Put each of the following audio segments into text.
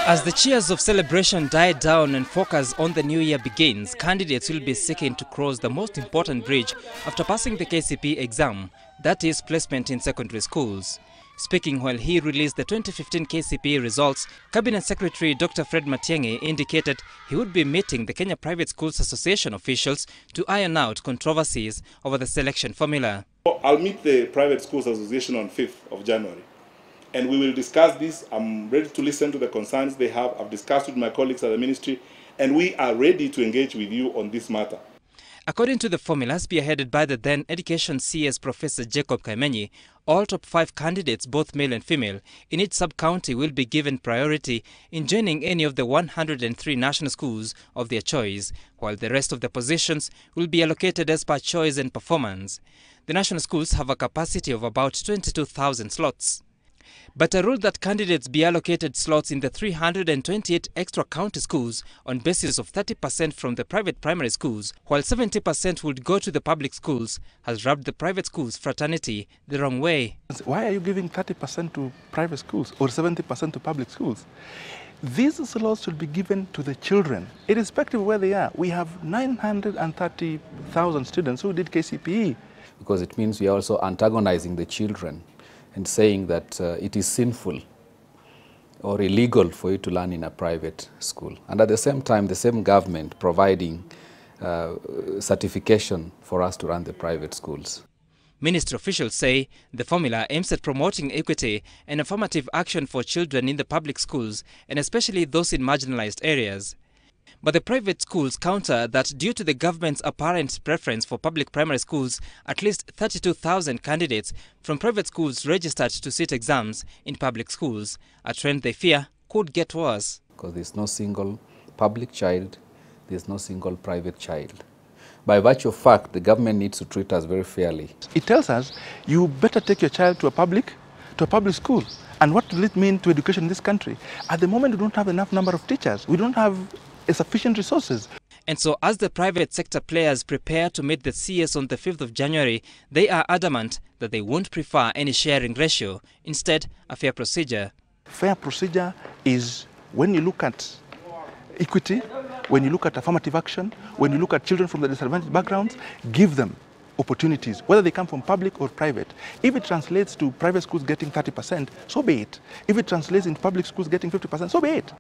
As the cheers of celebration die down and focus on the new year begins, candidates will be seeking to cross the most important bridge after passing the KCPE exam, that is placement in secondary schools. Speaking while he released the 2015 KCPE results, Cabinet Secretary Dr. Fred Matiang'i indicated he would be meeting the Kenya Private Schools Association officials to iron out controversies over the selection formula. I'll meet the Private Schools Association on 5th of January. And we will discuss this. I'm ready to listen to the concerns they have. I've discussed with my colleagues at the ministry, and we are ready to engage with you on this matter. According to the formula spearheaded by the then Education CS Professor Jacob Kaimenyi, all top 5 candidates, both male and female, in each sub-county will be given priority in joining any of the 103 national schools of their choice, while the rest of the positions will be allocated as per choice and performance. The national schools have a capacity of about 22,000 slots. But a rule that candidates be allocated slots in the 328 extra county schools on basis of 30% from the private primary schools, while 70% would go to the public schools, has rubbed the private schools fraternity the wrong way. Why are you giving 30% to private schools or 70% to public schools? These slots should be given to the children, irrespective of where they are. We have 930,000 students who did KCPE. Because it means we are also antagonizing the children and saying that it is sinful or illegal for you to learn in a private school. And at the same time, the same government providing certification for us to run the private schools. Ministry officials say the formula aims at promoting equity and affirmative action for children in the public schools, and especially those in marginalized areas. But the private schools counter that due to the government's apparent preference for public primary schools, at least 32,000 candidates from private schools registered to sit exams in public schools, a trend they fear could get worse. Because there's no single public child, there's no single private child. By virtue of fact, the government needs to treat us very fairly. It tells us you better take your child to a public school. And what will it mean to education in this country? At the moment, we don't have enough number of teachers. We don't have sufficient resources. And so as the private sector players prepare to meet the CS on the 5th of January, they are adamant that they won't prefer any sharing ratio, instead a fair procedure. Fair procedure is when you look at equity, when you look at affirmative action, when you look at children from the disadvantaged backgrounds, give them opportunities, whether they come from public or private. If it translates to private schools getting 30%, so be it. If it translates into public schools getting 50%, so be it.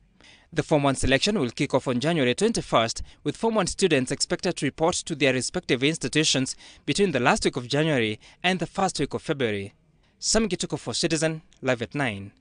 The Form 1 selection will kick off on January 21st, with Form 1 students expected to report to their respective institutions between the last week of January and the first week of February. Sam Gituko for Citizen, live at 9.